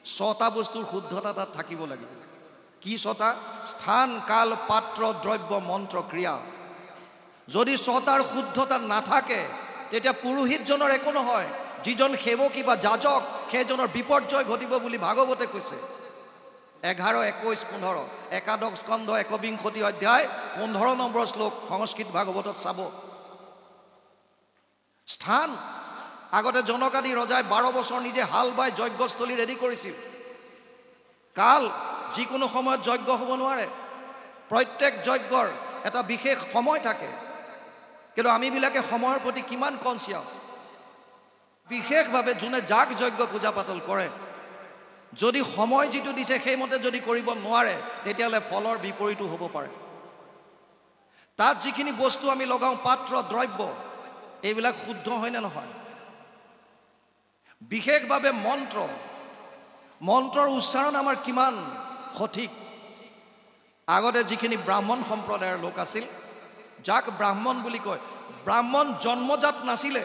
ছটা বস্তুৰ শুদ্ধতা তাত থাকিব লাগিব। কি ছটা? স্থান, কাল, পাত্ৰ, দ্ৰব্য, মন্ত্ৰ, ক্ৰিয়া। যদি ছটাৰ শুদ্ধতা নাথাকে তেতিয়া পুৰোহিতজনৰ একো নহয়। যিজন সেৱকী বা যাজক সেইজনৰ বিপৰ্যয় ঘটিব বুলি ভাগৱতে কৈছে। 11, 21, 15 একাদশ স্কন্ধ 21 অধ্যায় 15 নম্বৰ শ্লোক সংস্কৃত ভাগৱতত চাব। স্থান, আগতে জনকাদি ৰজাই 12 বছৰ নিজে হাল বাই যজ্ঞস্থলী ৰেডি কৰিছিল। কাল, যিকোনো সময়ত যজ্ঞ হ'ব নোৱাৰে। প্ৰত্যেক যজ্ঞৰ এটা বিশেষ সময় থাকে। কিন্তু আমিবিলাকে সময়ৰ প্ৰতি কিমান কনচিয়াছ? বিশেষভাৱে যোনে যাগ যজ্ঞ পূজা পাতল কৰে, যদি সময় যিটো দিছে সেইমতে যদি কৰিব নোৱাৰে তেতিয়াহ'লে ফলৰ বিপৰীতো হ'ব পাৰে। তাত যিখিনি বস্তু আমি লগাওঁ, পাত্ৰ, দ্ৰব্য, এইবিলাক শুদ্ধ হয় নে নহয়? বিশেষভাৱে মন্ত্ৰৰ উচ্চাৰণ আমাৰ কিমান সঠিক? আগতে যিখিনি ব্ৰাহ্মণ সম্প্ৰদায়ৰ লোক আছিল, যাক ব্ৰাহ্মণ বুলি কয়, ব্ৰাহ্মণ জন্মজাত নাছিলে।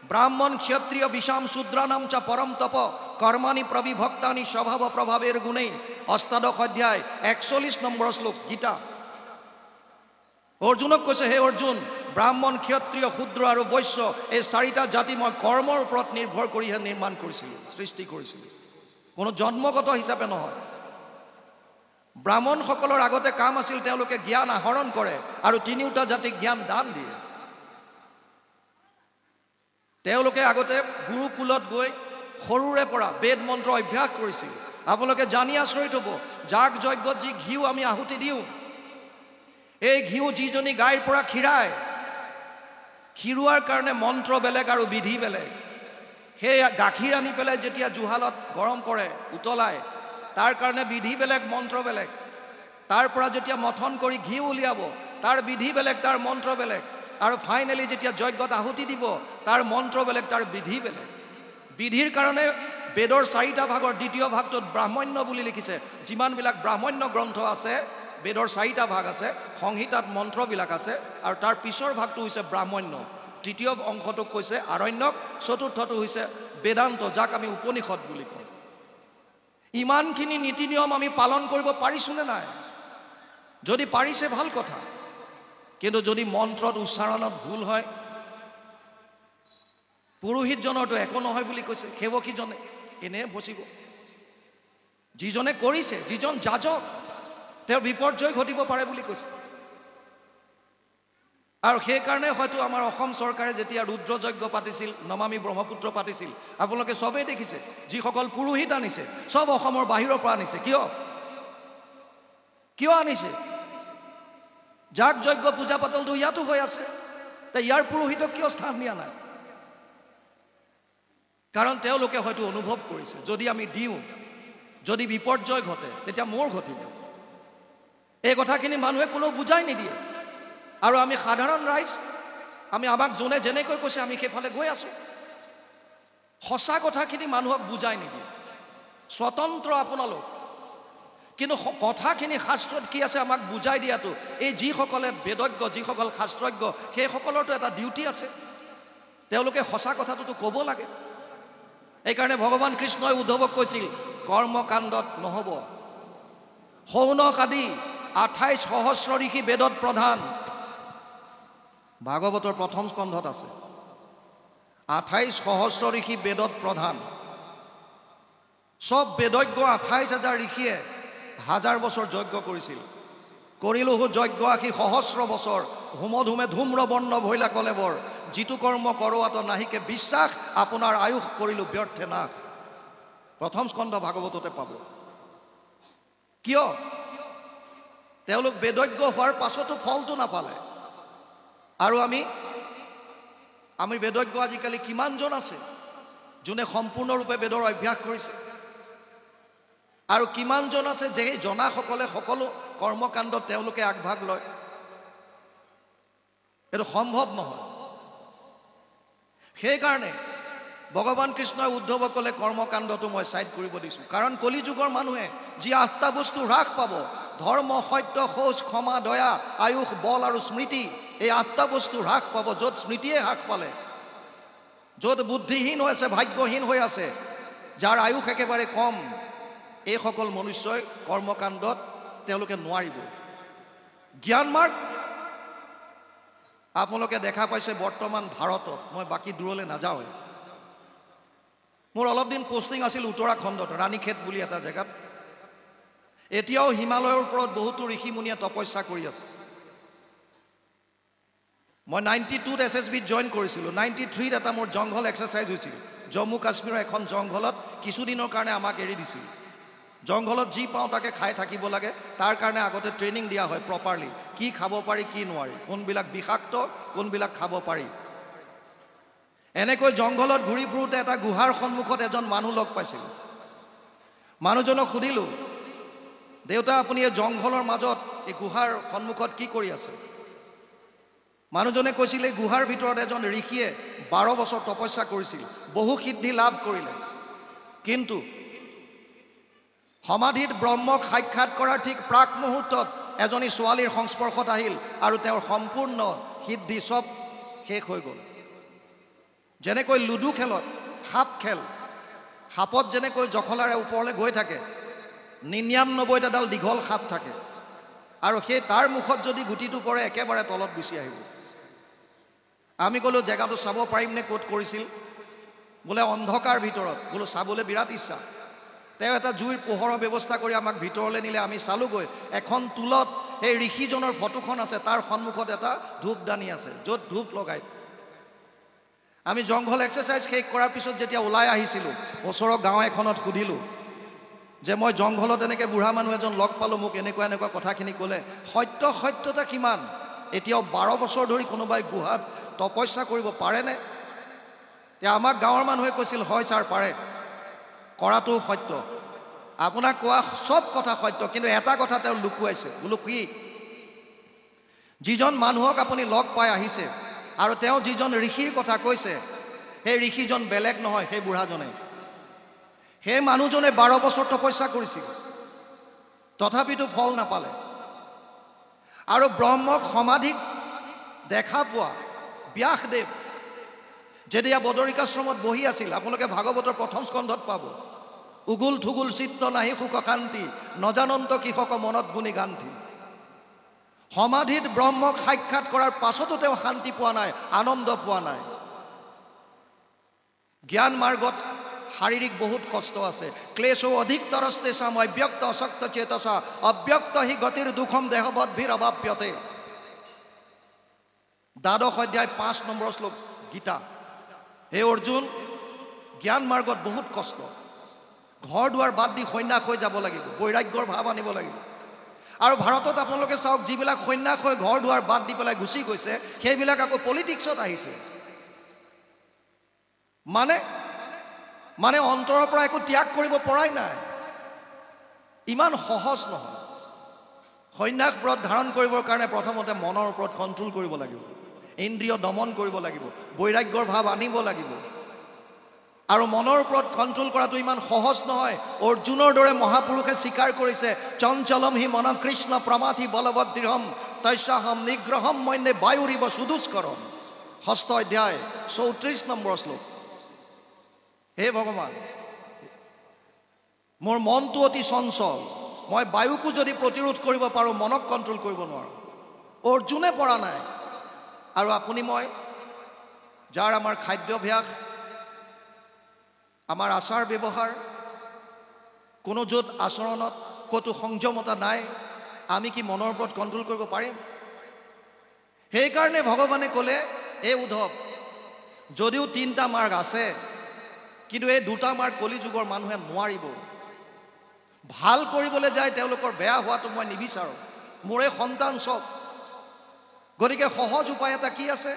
ব্ৰাহ্মণ ক্ষত্ৰিয় বিষাম শূদ্ৰানাম চ পৰম তপ কৰ্মাণি প্ৰবিভক্তানি স্বভাৱ প্ৰভাৱেৰ গুণেই। অষ্টাদশ অধ্যায় 41 নম্বৰ শ্লোক গীতা। অৰ্জুনক কৈছে, হে অৰ্জুন, ব্ৰাহ্মণ, ক্ষত্ৰিয়, শূদ্ৰ আৰু বৈশ্য এই 4টা জাতি মই কৰ্মৰ ওপৰত নিৰ্ভৰ কৰিহে নিৰ্মাণ কৰিছিলোঁ, সৃষ্টি কৰিছিলোঁ, কোনো জন্মগত হিচাপে নহয়। ব্ৰাহ্মণসকলৰ আগতে কাম আছিল তেওঁলোকে জ্ঞান আহৰণ কৰে আৰু 3টা জাতিক জ্ঞান দান দিয়ে। তেওঁলোকে আগতে গুৰুকুলত গৈ সৰুৰে পৰা বেদ মন্ত্ৰ অভ্যাস কৰিছিল। আপোনালোকে জানি আচৰিত হ'ব, যাগ যজ্ঞত যি ঘিউ আমি আহুতি দিওঁ, এই ঘিউ যিজনী গাইৰ পৰা খীৰায়, খীৰোৱাৰ কাৰণে মন্ত্ৰ বেলেগ আৰু বিধি বেলেগ। সেই গাখীৰ আনি পেলাই যেতিয়া জুহালত গৰম কৰে, উতলায়, তাৰ কাৰণে বিধি বেলেগ, মন্ত্ৰ বেলেগ। তাৰ পৰা যেতিয়া মথন কৰি ঘিউ উলিয়াব, তাৰ বিধি বেলেগ, তাৰ মন্ত্ৰ বেলেগ। আৰু ফাইনেলি যেতিয়া যজ্ঞত আহুতি দিব, তাৰ মন্ত্ৰ বেলেগ, তাৰ বিধি বেলেগ। বিধিৰ কাৰণে বেদৰ 4টা ভাগৰ 2য় ভাগটোত ব্ৰাহ্মণ্য বুলি লিখিছে। যিমানবিলাক ব্ৰাহ্মণ্য গ্ৰন্থ আছে, বেদৰ 4টা ভাগ আছে, সংহিতাত মন্ত্ৰবিলাক আছে, আৰু তাৰ পিছৰ ভাগটো হৈছে ব্ৰাহ্মণ্য। 3য় অংশটোক কৈছে আৰণ্যক, 4থটো হৈছে বেদান্ত, যাক আমি উপনিষদ বুলি কওঁ। ইমানখিনি নীতি নিয়ম আমি পালন কৰিব পাৰিছোনে নাই? যদি পাৰিছে ভাল কথা, কিন্তু যদি মন্ত্ৰত উচ্চাৰণত ভুল হয়, পুৰোহিতজনৰতো একো নহয় বুলি কৈছে, সেৱকীজনে এনে ফচিব। যিজনে কৰিছে, যিজন যাজক, তেওঁৰ বিপৰ্যয় ঘটিব পাৰে বুলি কৈছে। আৰু সেইকাৰণে হয়তো আমাৰ অসম চৰকাৰে যেতিয়া ৰুদ্ৰযজ্ঞ পাতিছিল, নমামি ব্ৰহ্মপুত্ৰ পাতিছিল, আপোনালোকে চবেই দেখিছে, যিসকল পুৰোহিত আনিছে চব অসমৰ বাহিৰৰ পৰা আনিছে। কিয় আনিছে? যাগ যজ্ঞ পূজা পাতলটো ইয়াতো হৈ আছে, ইয়াৰ পুৰোহিতক কিয় স্থান দিয়া নাই? কাৰণ তেওঁলোকে হয়তো অনুভৱ কৰিছে, যদি আমি দিওঁ, যদি বিপৰ্যয় ঘটে তেতিয়া মোৰ ঘটিব। এই কথাখিনি মানুহে কোনো বুজাই নিদিয়ে। আৰু আমি সাধাৰণ ৰাইজ, আমাক যোনে যেনেকৈ কৈছে আমি সেইফালে গৈ আছো। সঁচা কথাখিনি মানুহক বুজাই নিদিয়ে। স্বতন্ত্ৰ আপোনালোক, কিন্তু কথাখিনি শাস্ত্ৰত কি আছে আমাক বুজাই দিয়াটো, এই যিসকলে বেদজ্ঞ, যিসকল শাস্ত্ৰজ্ঞ, সেইসকলৰতো এটা ডিউটি আছে। তেওঁলোকে সঁচা কথাটোতো ক'ব লাগে। এইকাৰণে ভগৱান কৃষ্ণই উদ্ধৱক কৈছিল, কৰ্মকাণ্ডত নহ'ব। শৌনক আদি 28 সহস্ৰ ঋষি বেদত প্ৰধান। ভাগৱতৰ 1ম স্কন্ধত আছে 28 সহস্ৰ ঋষি বেদত প্ৰধান। সব বেদজ্ঞ 28,000 ঋষিয়ে 1000 বছৰ যজ্ঞ কৰিছিল। কৰিলোহু যজ্ঞ 80 সহস্ৰ বছৰ, হোমধুমে ধূম্ৰ বৰ্ণ ভৈলা কলেবৰ, যিটো কৰ্ম কৰোৱাত নাহিকে বিশ্বাস, আপোনাৰ আয়ুস কৰিলো ব্যৰ্থে না। 1ম স্কন্ধ ভাগৱততে পাব। কিয়? তেওঁলোক বেদজ্ঞ হোৱাৰ পাছতো ফলটো নাপালে। আৰু আমি বেদজ্ঞ আজিকালি কিমানজন আছে যোনে সম্পূৰ্ণৰূপে বেদৰ অভ্যাস কৰিছে? আৰু কিমানজন আছে যে জনাসকলে সকলো কৰ্মকাণ্ডত তেওঁলোকে আগভাগ লয়? এইটো সম্ভৱ নহয়। সেইকাৰণে ভগৱান কৃষ্ণই উদ্ধৱক ক'লে, কৰ্মকাণ্ডটো মই ছাইড কৰিব দিছোঁ। কাৰণ কলিযুগৰ মানুহে যি 8টা বস্তু হ্ৰাস পাব, ধৰ্ম, সত্য, শৌচ, ক্ষমা, দয়া, আয়ুস, বল আৰু স্মৃতি, এই 8টা বস্তু হ্ৰাস পাব। য'ত স্মৃতিয়ে হ্ৰাস পালে, য'ত বুদ্ধিহীন হৈ আছে, ভাগ্যহীন হৈ আছে, যাৰ আয়ুস একেবাৰে কম, এইসকল মনুষ্যই কৰ্মকাণ্ডত তেওঁলোকে নোৱাৰিব। জ্ঞান মাৰ্গ আপোনালোকে দেখা পাইছে বৰ্তমান ভাৰতত, মই বাকী দূৰলৈ নাযাওঁ। মোৰ অলপ দিন পোষ্টিং আছিল উত্তৰাখণ্ডত, ৰাণীখেত বুলি এটা জেগাত। এতিয়াও হিমালয়ৰ ওপৰত বহুতো ঋষিমুনিয়ে তপস্যা কৰি আছে। মই 92ত SSBত জইন কৰিছিলোঁ। 93ত এটা মোৰ জংঘল এক্সাৰচাইজ হৈছিল। জম্মু কাশ্মীৰৰ এখন জংঘলত কিছুদিনৰ কাৰণে আমাক এৰি দিছিল। জংঘলত যি পাওঁ তাকে খাই থাকিব লাগে, তাৰ কাৰণে আগতে ট্ৰেইনিং দিয়া হয় প্ৰপাৰলি, কি খাব পাৰি কি নোৱাৰি, কোনবিলাক বিষাক্ত কোনবিলাক খাব পাৰি। এনেকৈ জংঘলত ঘূৰি ফুৰোঁতে এটা গুহাৰ সন্মুখত এজন মানুহ লগ পাইছিলোঁ। মানুহজনক সুধিলোঁ, দেউতা আপুনি এই জংঘলৰ মাজত এই গুহাৰ সন্মুখত কি কৰি আছে? মানুহজনে কৈছিল, এই গুহাৰ ভিতৰত এজন ঋষিয়ে 12 বছৰ তপস্যা কৰিছিল, বহু সিদ্ধি লাভ কৰিলে, কিন্তু সমাধিত ব্ৰহ্মক সাক্ষাৎ কৰাৰ ঠিক প্ৰাক মুহূৰ্তত এজনী ছোৱালীৰ সংস্পৰ্শত আহিল আৰু তেওঁৰ সম্পূৰ্ণ সিদ্ধি চব শেষ হৈ গ'ল। যেনেকৈ লুডু খেলত সাপ খেল, সাপত যেনেকৈ জখলাৰে ওপৰলৈ গৈ থাকে, 99ডাল দীঘল সাপ থাকে, আৰু সেই তাৰ মুখত যদি গুটিটো পৰে একেবাৰে তলত গুচি আহিব। আমি ক'লোঁ জেগাটো চাব পাৰিমনে, ক'ত কৰিছিল? বোলে অন্ধকাৰ ভিতৰত। বোলো চাবলৈ বিৰাট ইচ্ছা। তেওঁ এটা জুইৰ পোহৰৰ ব্যৱস্থা কৰি আমাক ভিতৰলৈ নিলে। আমি চালোগৈ, এখন টুলত সেই ঋষিজনৰ ফটোখন আছে, তাৰ সন্মুখত এটা ধূপদানি আছে য'ত ধূপ লগাই। আমি জংঘল এক্সাৰচাইজ শেষ কৰাৰ পিছত যেতিয়া ওলাই আহিছিলোঁ, ওচৰৰ গাঁও এখনত সুধিলোঁ যে মই জংঘলত এনেকৈ বুঢ়া মানুহ এজন লগ পালোঁ, মোক এনেকুৱা এনেকুৱা কথাখিনি ক'লে, সত্যতা কিমান? এতিয়াও 12 বছৰ ধৰি কোনোবাই গুহাত তপস্যা কৰিব পাৰেনে? এতিয়া আমাক গাঁৱৰ মানুহে কৈছিল, হয় ছাৰ পাৰে, কৰাটো সত্য, আপোনাক কোৱা চব কথা সত্য, কিন্তু এটা কথা তেওঁ লুকুৱাইছে। বোলো কি? যিজন মানুহক আপুনি লগ পাই আহিছে আৰু তেওঁ যিজন ঋষিৰ কথা কৈছে, সেই ঋষিজন বেলেগ নহয়, সেই বুঢ়াজনে। সেই মানুহজনে 12 বছৰ তপস্যা কৰিছিল, তথাপিতো ফল নাপালে। আৰু ব্ৰহ্মক সমাধিক দেখা পোৱা ব্যাসদেৱ যেতিয়া বদৰিকাশ্ৰমত বহি আছিল, আপোনালোকে ভাগৱতৰ 1ম স্কন্ধত পাব, উগুল থুগুল চিত্ত নাহি সুখ শান্তি, নজানন্ত কৃষক মনত গুণী গান্তি। সমাধিত ব্ৰহ্মক সাক্ষাৎ কৰাৰ পাছতো তেওঁ শান্তি পোৱা নাই, আনন্দ পোৱা নাই। জ্ঞান মাৰ্গত শাৰীৰিক বহুত কষ্ট আছে। ক্লেশো অধিকতৰস্তেষাম অব্যক্ত অসক্ত চেতসা অব্যক্ত হি গতিৰ দুখম দেহবদ্ভিৰ অভাপ্যতে। 12 অধ্যায় 5 নম্বৰ শ্লোক গীতা। হে অৰ্জুন, জ্ঞান মাৰ্গত বহুত কষ্ট। ঘৰ দুৱাৰ বাদ দি সন্ন্যাস হৈ যাব লাগিব, বৈৰাগ্যৰ ভাৱ আনিব লাগিব। আৰু ভাৰতত আপোনালোকে চাওক, যিবিলাক সন্ন্যাস হৈ ঘৰ দুৱাৰ বাদ দি পেলাই গুচি গৈছে, সেইবিলাক আকৌ পলিটিক্সত আহিছে। মানে অন্তৰৰ পৰা একো ত্যাগ কৰিব পৰাই নাই। ইমান সহজ নহয়। সন্ন্যাস ব্ৰত ধাৰণ কৰিবৰ কাৰণে প্ৰথমতে মনৰ ওপৰত কণ্ট্ৰল কৰিব লাগিব, ইন্দ্ৰিয় দমন কৰিব লাগিব, বৈৰাগ্যৰ ভাৱ আনিব লাগিব। আৰু মনৰ ওপৰত কণ্ট্ৰল কৰাটো ইমান সহজ নহয়। অৰ্জুনৰ দৰে মহাপুৰুষে স্বীকাৰ কৰিছে, চঞ্চলম হি মন কৃষ্ণ প্ৰমাথি বলবৎ দৃঢ়ম তস্যাহম নিগ্ৰহম মন্যে বায়ুৰিব সুদুষ্কৰম। 6ষ্ঠ অধ্যায় 34 নম্বৰ শ্লোক। হে ভগৱান, মোৰ মনটো অতি চঞ্চল, মই বায়ুকো যদি প্ৰতিৰোধ কৰিব পাৰোঁ, মনক কণ্ট্ৰল কৰিব নোৱাৰোঁ। অৰ্জুনে পৰা নাই। আৰু আপুনি মই, যাৰ আমাৰ খাদ্যাভ্যাস, আমাৰ আচাৰ ব্যৱহাৰ, কোনো য'ত আচৰণত ক'তো সংযমতা নাই, আমি কি মনৰ ওপৰত কণ্ট্ৰল কৰিব পাৰিম? সেইকাৰণে ভগৱানে ক'লে, এই উদ্ধৱ, যদিও 3টা মাৰ্গ আছে, কিন্তু এই 2টা মাৰ্গ কলিযুগৰ মানুহে নোৱাৰিব। ভাল কৰিবলৈ যায়, তেওঁলোকৰ বেয়া হোৱাটো মই নিবিচাৰোঁ। মোৰে সন্তান চব। গতিকে সহজ উপায় এটা কি আছে?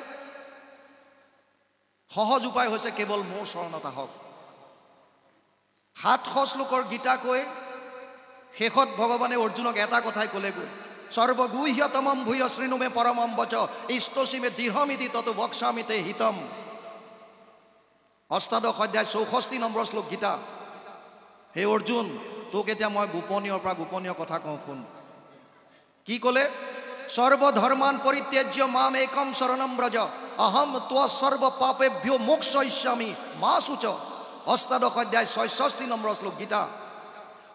সহজ উপায় হৈছে কেৱল মোৰ চৰণত আহক। 700 শ্লোকৰ গীতা কৈ শেষত ভগৱানে অৰ্জুনক এটা কথাই ক'লেগৈ, সৰ্বগুহ্যতমম ভূয় শৃণুমে পৰমম বচ ইষ্টসীমে দৃঢ়মিতি তত বক্সামিতে হিতম। 8ষ্টাদশ অধ্যায় 64 নম্বৰ শ্লোক গীতা। হে অৰ্জুন, তোক এতিয়া মই গোপনীয়ৰ পৰা গোপনীয় কথা কওঁ, শুন। কি ক'লে? সৰ্বধৰ্মান পৰিত্যাজ্য মাম একম শৰণম ব্ৰজ অহম ত্ব সৰ্ব পাপেভ্যো মোক্ষয়িষ্যামি মা শুচ। অষ্টাদশ অধ্যায় 66 নম্বৰ শ্লোক গীতা।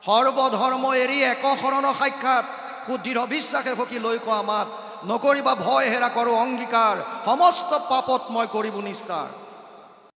সৰ্বধৰ্ম এৰি এক শৰণ সাক্ষাৎ, সুদৃঢ় বিশ্বাসে সখী লৈ কোৱা মাত, নকৰিবা ভয় হেৰা কৰোঁ অংগীকাৰ, সমস্ত পাপত মই কৰিব নিস্তাৰ।